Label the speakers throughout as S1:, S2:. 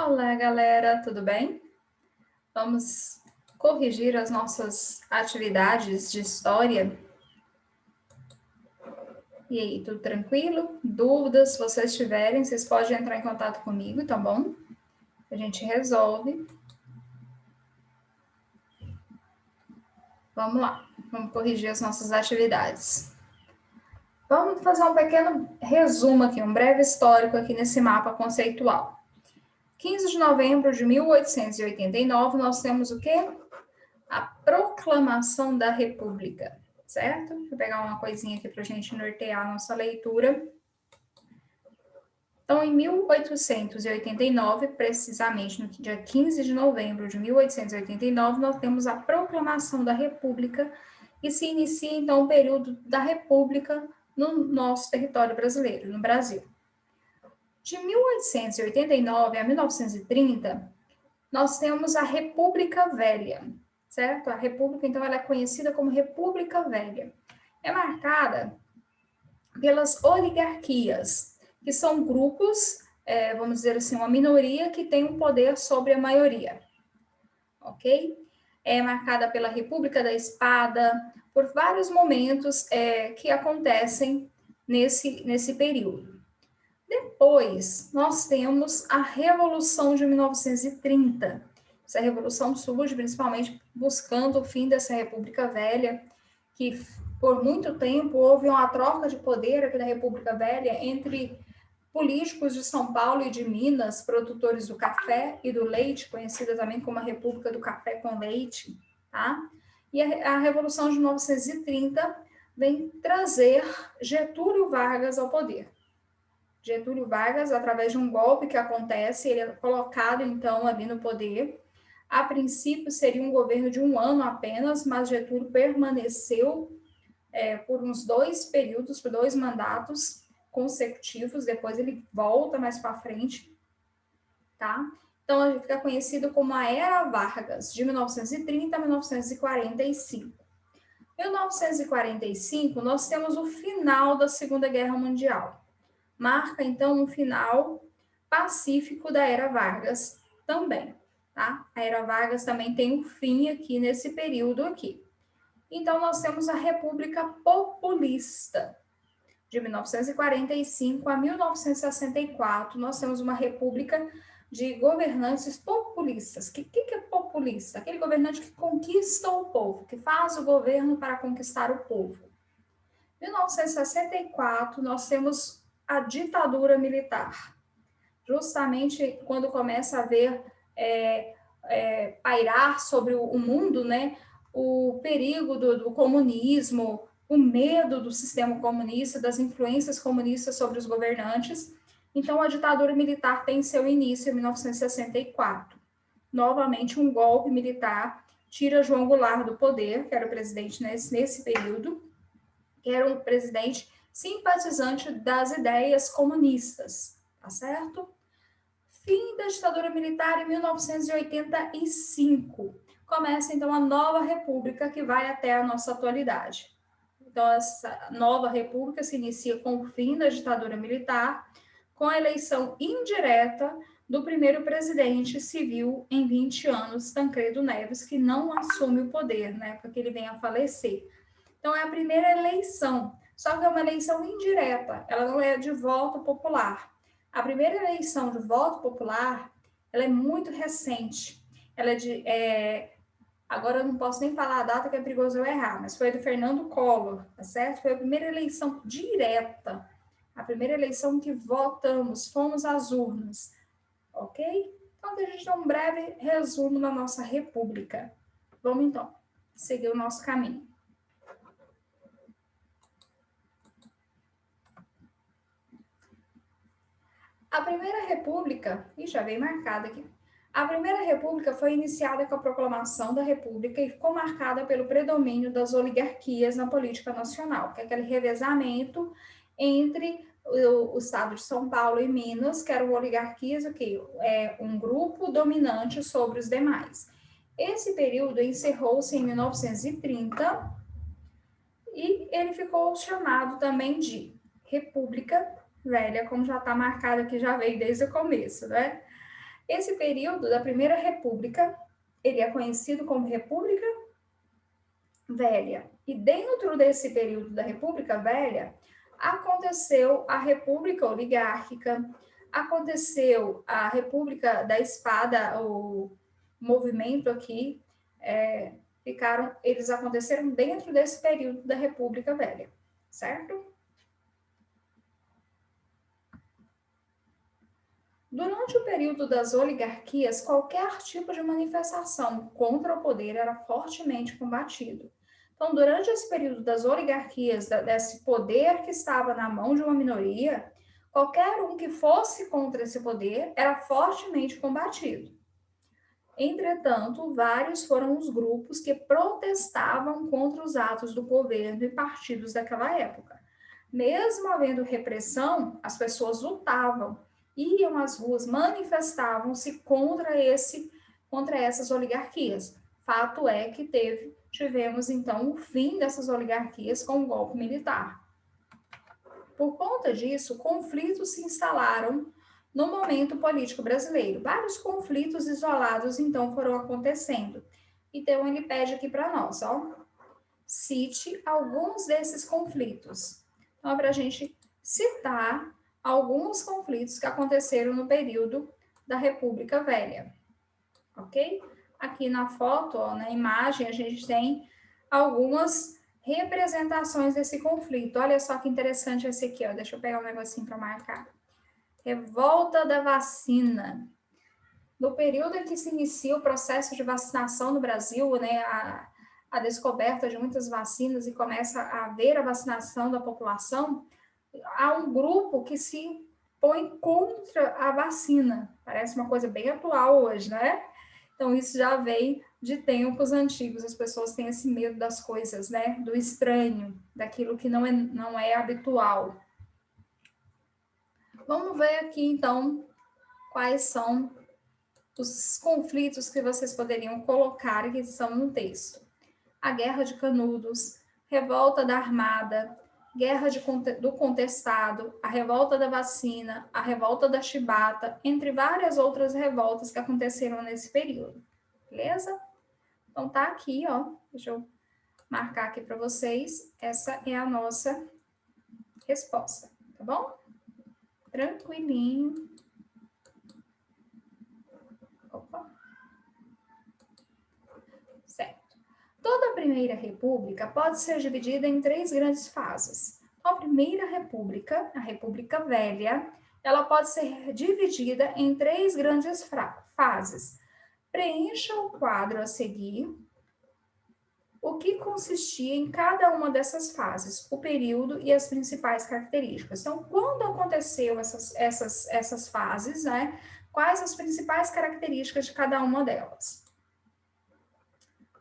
S1: Olá, galera, tudo bem? Vamos corrigir as nossas atividades de história. E aí, tudo tranquilo? Dúvidas, se vocês tiverem, vocês podem entrar em contato comigo, tá bom? A gente resolve. Vamos lá, vamos corrigir as nossas atividades. Vamos fazer um pequeno resumo aqui, um breve histórico aqui nesse mapa conceitual. 15 de novembro de 1889, nós temos o quê? A Proclamação da República, certo? Vou pegar uma coisinha aqui para a gente nortear a nossa leitura. Então, em 1889, precisamente no dia 15 de novembro de 1889, nós temos a Proclamação da República e se inicia, então, o período da República no nosso território brasileiro, no Brasil. De 1889 a 1930, nós temos a República Velha, certo? A República, então, ela é conhecida como República Velha. É marcada pelas oligarquias, que são grupos, vamos dizer assim, uma minoria que tem um poder sobre a maioria, ok? É marcada pela República da Espada, por vários momentos que acontecem nesse período. Depois, nós temos a Revolução de 1930. Essa revolução surge principalmente buscando o fim dessa República Velha, que por muito tempo houve uma troca de poder aqui na República Velha entre políticos de São Paulo e de Minas, produtores do café e do leite, conhecida também como a República do Café com Leite, tá? E a Revolução de 1930 vem trazer Getúlio Vargas ao poder. Getúlio Vargas, através de um golpe que acontece, ele é colocado, então, ali no poder. A princípio, seria um governo de 1 ano apenas, mas Getúlio permaneceu por uns 2 períodos, por 2 mandatos consecutivos, depois ele volta mais para frente, tá? Então, ele fica conhecido como a Era Vargas, de 1930 a 1945. Em 1945, nós temos o final da Segunda Guerra Mundial. Marca, então, um final pacífico da Era Vargas também, tá? A Era Vargas também tem um fim aqui nesse período aqui. Então, nós temos a República Populista, de 1945 a 1964, nós temos uma república de governantes populistas. O que é populista? Aquele governante que conquista o povo, que faz o governo para conquistar o povo. Em 1964, nós temos a ditadura militar. Justamente quando começa a haver, pairar sobre o mundo, né, o perigo do comunismo, o medo do sistema comunista, das influências comunistas sobre os governantes. Então, a ditadura militar tem seu início em 1964. Novamente, um golpe militar tira João Goulart do poder, que era o presidente nesse período, que era um presidente simpatizante das ideias comunistas, tá certo? Fim da ditadura militar em 1985. Começa, então, a nova república que vai até a nossa atualidade. Então, essa nova república se inicia com o fim da ditadura militar, com a eleição indireta do primeiro presidente civil em 20 anos, Tancredo Neves, que não assume o poder, né, porque ele vem a falecer. Então, é a primeira eleição, só que é uma eleição indireta, ela não é de voto popular. A primeira eleição de voto popular, ela é muito recente. Ela é de... agora eu não posso nem falar a data, que é perigoso eu errar, mas foi do Fernando Collor, tá certo? Foi a primeira eleição direta, a primeira eleição que votamos, fomos às urnas, ok? Então, a gente tem um breve resumo da nossa república. Vamos, então, seguir o nosso caminho. A Primeira República, já veio marcada aqui. A Primeira República foi iniciada com a proclamação da República e ficou marcada pelo predomínio das oligarquias na política nacional, que é aquele revezamento entre o estado de São Paulo e Minas, que eram oligarquias, um grupo dominante sobre os demais. Esse período encerrou-se em 1930 e ele ficou chamado também de República Velha, como já está marcado aqui, já veio desde o começo, né? Esse período da Primeira República, ele é conhecido como República Velha. E dentro desse período da República Velha, aconteceu a República Oligárquica, aconteceu a República da Espada, o movimento aqui, eles aconteceram dentro desse período da República Velha, certo? Durante o período das oligarquias, qualquer tipo de manifestação contra o poder era fortemente combatido. Então, durante esse período das oligarquias, desse poder que estava na mão de uma minoria, qualquer um que fosse contra esse poder era fortemente combatido. Entretanto, vários foram os grupos que protestavam contra os atos do governo e partidos daquela época. Mesmo havendo repressão, as pessoas lutavam, iam às ruas, manifestavam-se contra essas oligarquias. Fato é que tivemos então o fim dessas oligarquias com o golpe militar. Por conta disso, conflitos se instalaram no momento político brasileiro. Vários conflitos isolados, então, foram acontecendo. Então, ele pede aqui para nós, ó, cite alguns desses conflitos. Então, é para a gente citar alguns conflitos que aconteceram no período da República Velha, ok? Aqui na foto, ó, na imagem, a gente tem algumas representações desse conflito. Olha só que interessante esse aqui, ó. Deixa eu pegar um negocinho para marcar. Revolta da vacina. No período em que se inicia o processo de vacinação no Brasil, né, a descoberta de muitas vacinas e começa a haver a vacinação da população, há um grupo que se põe contra a vacina. Parece uma coisa bem atual hoje, né? Então, isso já vem de tempos antigos. As pessoas têm esse medo das coisas, né? Do estranho, daquilo que não é habitual. Vamos ver aqui, então, quais são os conflitos que vocês poderiam colocar que estão no texto. A Guerra de Canudos, Revolta da Armada, Guerra do Contestado, a Revolta da Vacina, a Revolta da Chibata, entre várias outras revoltas que aconteceram nesse período. Beleza? Então tá aqui, ó. Deixa eu marcar aqui para vocês. Essa é a nossa resposta, tá bom? Tranquilinho. Opa. Certo. Toda a Primeira República pode ser dividida em 3 grandes fases. A Primeira República, a República Velha, ela pode ser dividida em 3 grandes fases. Preencha o quadro a seguir. O que consistia em cada uma dessas fases, o período e as principais características. Então, quando aconteceu essas fases, né? Quais as principais características de cada uma delas?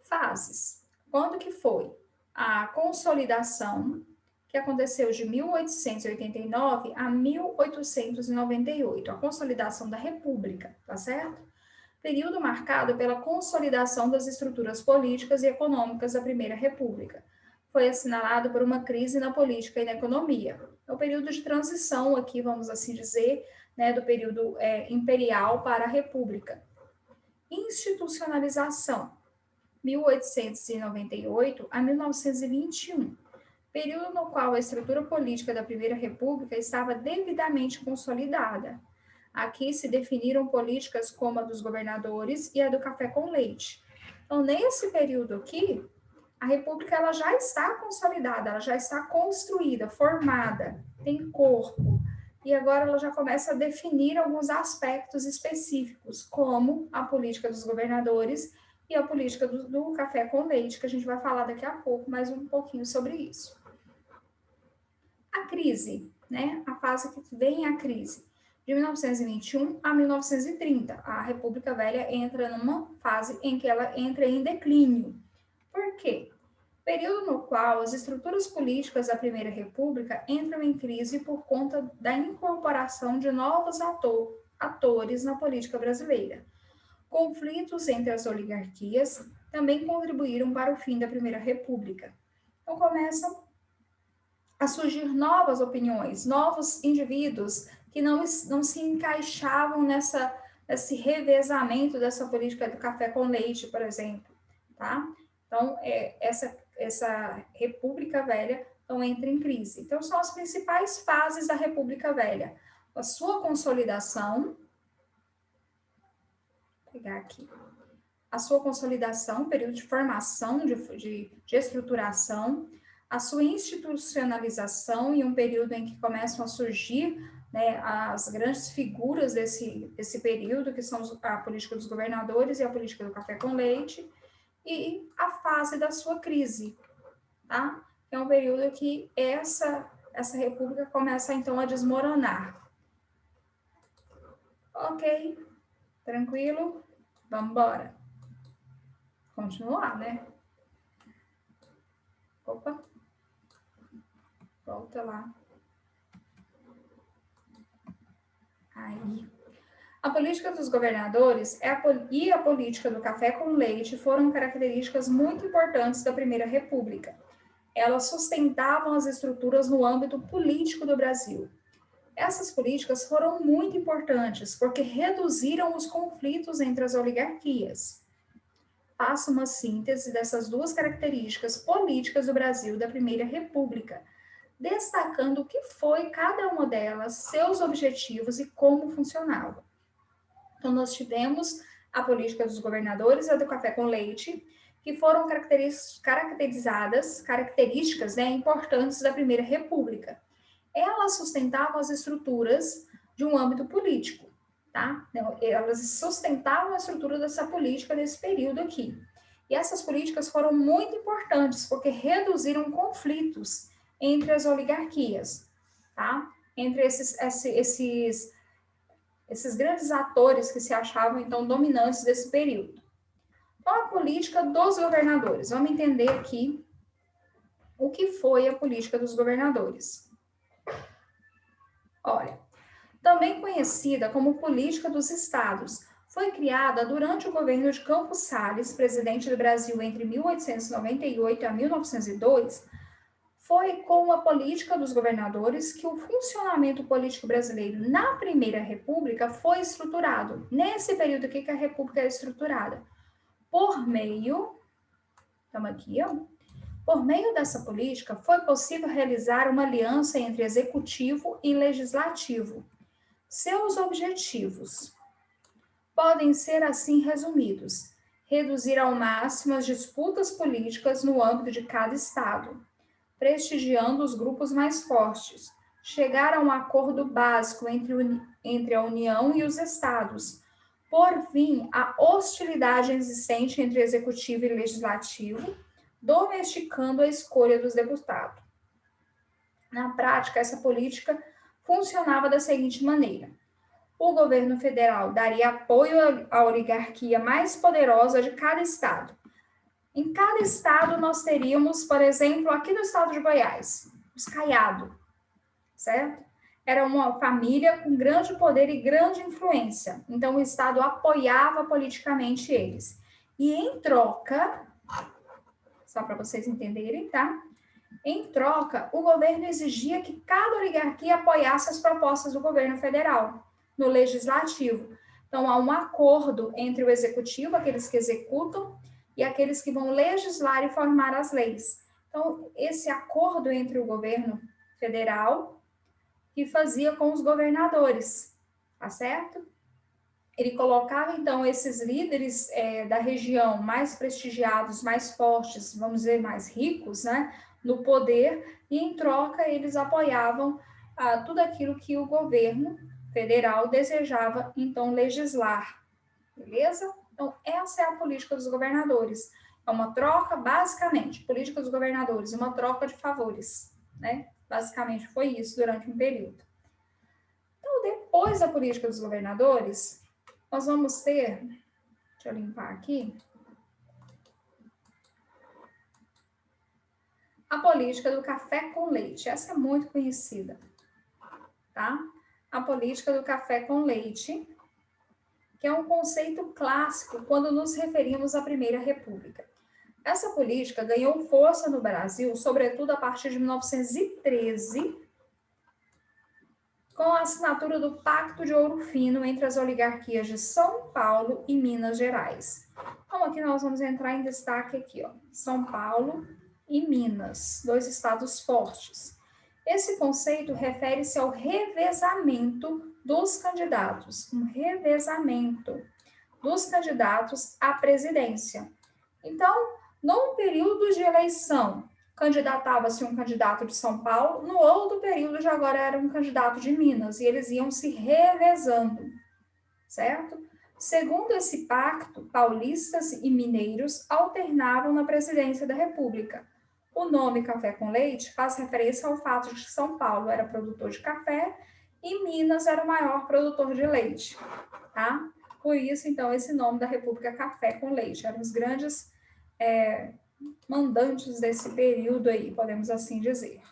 S1: Fases. Quando que foi? A consolidação, que aconteceu de 1889 a 1898, a consolidação da República, tá certo? Período marcado pela consolidação das estruturas políticas e econômicas da Primeira República. Foi assinalado por uma crise na política e na economia. É o período de transição aqui, vamos assim dizer, né, do período imperial para a República. Institucionalização, 1898 a 1921, período no qual a estrutura política da Primeira República estava devidamente consolidada. Aqui se definiram políticas como a dos governadores e a do café com leite. Então, nesse período aqui, a República ela já está consolidada, ela já está construída, formada, tem corpo. E agora ela já começa a definir alguns aspectos específicos, como a política dos governadores e a política do café com leite, que a gente vai falar daqui a pouco, mais um pouquinho sobre isso. A crise, né? A fase que vem a crise. De 1921 a 1930, a República Velha entra numa fase em que ela entra em declínio. Por quê? Período no qual as estruturas políticas da Primeira República entram em crise por conta da incorporação de novos atores na política brasileira. Conflitos entre as oligarquias também contribuíram para o fim da Primeira República. Então começam a surgir novas opiniões, novos indivíduos que não se encaixavam esse revezamento dessa política do café com leite, por exemplo, tá? Então, essa República Velha então entra em crise. Então, são as principais fases da República Velha. A sua consolidação, vou pegar aqui, a sua consolidação, período de formação, de estruturação, a sua institucionalização e um período em que começam a surgir, né, as grandes figuras desse período, que são a política dos governadores e a política do café com leite, e a fase da sua crise, tá? É um período que essa república começa, então, a desmoronar. Ok, tranquilo? Vamos embora. Continuar, né? Opa, volta lá. Aí. A política dos governadores e a política do café com leite foram características muito importantes da Primeira República. Elas sustentavam as estruturas no âmbito político do Brasil. Essas políticas foram muito importantes porque reduziram os conflitos entre as oligarquias. Faço uma síntese dessas duas características políticas do Brasil da Primeira República, destacando o que foi cada uma delas, seus objetivos e como funcionava. Então, nós tivemos a política dos governadores e a do café com leite, que foram características, né, importantes da Primeira República. Elas sustentavam as estruturas de um âmbito político, tá? Elas sustentavam a estrutura dessa política nesse período aqui. E essas políticas foram muito importantes, porque reduziram conflitos entre as oligarquias, tá? Entre esses grandes atores que se achavam, então, dominantes desse período. Então, a política dos governadores. Vamos entender aqui o que foi a política dos governadores. Olha, também conhecida como política dos estados, foi criada durante o governo de Campos Salles, presidente do Brasil entre 1898 a 1902. Foi com a política dos governadores que o funcionamento político brasileiro na Primeira República foi estruturado. Nesse período aqui que a República é estruturada. Por meio dessa política, foi possível realizar uma aliança entre executivo e legislativo. Seus objetivos podem ser assim resumidos: reduzir ao máximo as disputas políticas no âmbito de cada estado, prestigiando os grupos mais fortes, chegar a um acordo básico entre a União e os estados, por fim à hostilidade existente entre executivo e legislativo, domesticando a escolha dos deputados. Na prática, essa política funcionava da seguinte maneira: o governo federal daria apoio à oligarquia mais poderosa de cada estado. Em cada estado, nós teríamos, por exemplo, aqui no estado de Goiás, os Caiado, certo? Era uma família com grande poder e grande influência. Então, o estado apoiava politicamente eles. E em troca, só para vocês entenderem, tá? Em troca, o governo exigia que cada oligarquia apoiasse as propostas do governo federal no legislativo. Então, há um acordo entre o executivo, aqueles que executam, e aqueles que vão legislar e formar as leis. Então, esse acordo entre o governo federal que fazia com os governadores, tá certo? Ele colocava, então, esses líderes da região mais prestigiados, mais fortes, vamos dizer, mais ricos, né, no poder, e em troca eles apoiavam tudo aquilo que o governo federal desejava, então, legislar, beleza? Então, essa é a política dos governadores. É uma troca, basicamente, política dos governadores, uma troca de favores, né? Basicamente foi isso durante um período. Então, depois da política dos governadores, nós vamos ter, deixa eu limpar aqui, a política do café com leite. Essa é muito conhecida, tá? A política do café com leite, que é um conceito clássico quando nos referimos à Primeira República. Essa política ganhou força no Brasil, sobretudo a partir de 1913, com a assinatura do Pacto de Ouro Fino entre as oligarquias de São Paulo e Minas Gerais. Então, aqui nós vamos entrar em destaque aqui, ó, São Paulo e Minas, dois estados fortes. Esse conceito refere-se ao revezamento dos candidatos, um revezamento dos candidatos à presidência. Então, num período de eleição, candidatava-se um candidato de São Paulo, no outro período já agora era um candidato de Minas, e eles iam se revezando, certo? Segundo esse pacto, paulistas e mineiros alternavam na presidência da República. O nome Café com Leite faz referência ao fato de que São Paulo era produtor de café e Minas era o maior produtor de leite, tá? Por isso, então, esse nome da República Café com Leite. Eram os grandes mandantes desse período aí, podemos assim dizer.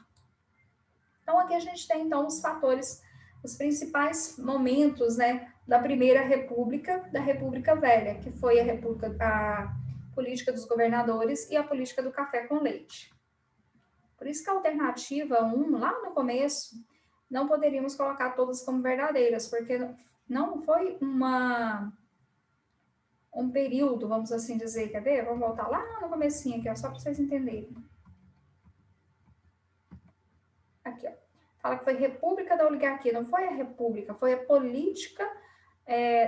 S1: Então, aqui a gente tem, então, os fatores, os principais momentos, né, da Primeira República, da República Velha, que foi a política dos governadores e a política do café com leite. Por isso que a alternativa 1, lá no começo, não poderíamos colocar todas como verdadeiras, porque não foi um período, vamos assim dizer, quer ver? Vamos voltar lá no comecinho aqui, ó, só para vocês entenderem. Aqui, ó. Fala que foi república da oligarquia, não foi a república, foi a política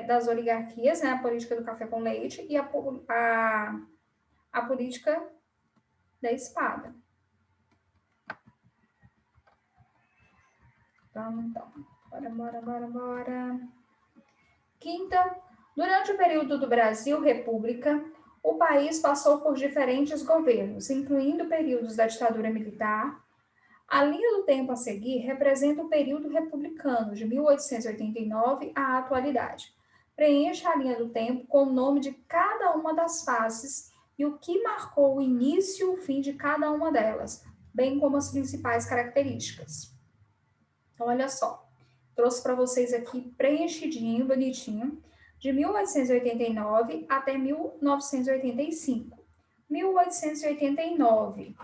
S1: das oligarquias, né? A política do café com leite e a política da espada. Vamos então. Bora. Quinta, durante o período do Brasil República, o país passou por diferentes governos, incluindo períodos da ditadura militar. A linha do tempo a seguir representa o período republicano, de 1889 à atualidade. Preencha a linha do tempo com o nome de cada uma das fases e o que marcou o início e o fim de cada uma delas, bem como as principais características. Então, olha só, trouxe para vocês aqui preenchidinho, bonitinho, de 1889 até 1985. 1889.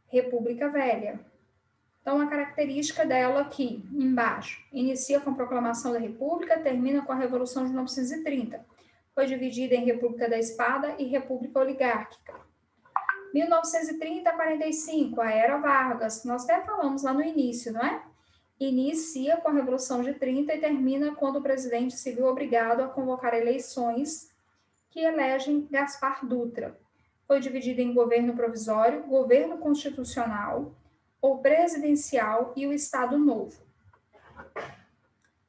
S1: República Velha. Então, a característica dela aqui, embaixo, inicia com a proclamação da República, termina com a Revolução de 1930. Foi dividida em República da Espada e República Oligárquica. 1930 a 45, a Era Vargas, que nós até falamos lá no início, não é? Inicia com a Revolução de 30 e termina quando o presidente se viu obrigado a convocar eleições que elegem Gaspar Dutra. Foi dividida em governo provisório, governo constitucional, ou presidencial e o Estado Novo.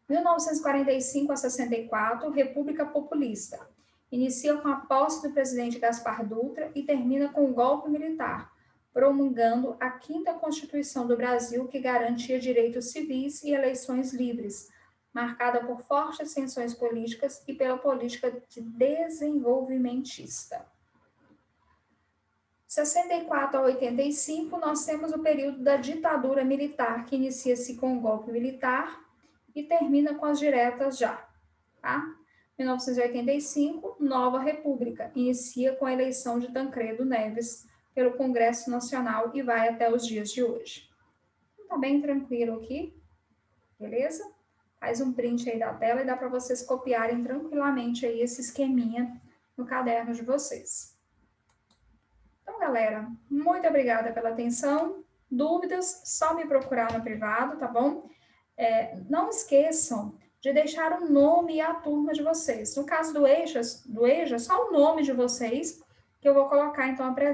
S1: 1945 a 64, República Populista. Inicia com a posse do presidente Gaspar Dutra e termina com o golpe militar, promulgando a 5ª Constituição do Brasil, que garantia direitos civis e eleições livres, marcada por fortes tensões políticas e pela política de desenvolvimentista. 64 a 85, nós temos o período da ditadura militar, que inicia-se com o golpe militar e termina com as diretas já, tá? 1985, Nova República, inicia com a eleição de Tancredo Neves pelo Congresso Nacional e vai até os dias de hoje. Tá bem tranquilo aqui, beleza? Faz um print aí da tela e dá para vocês copiarem tranquilamente aí esse esqueminha no caderno de vocês. Então, galera, muito obrigada pela atenção. Dúvidas, só me procurar no privado, tá bom? Não esqueçam de deixar o nome e a turma de vocês. No caso do EJA, só o nome de vocês, que eu vou colocar, então, a presença.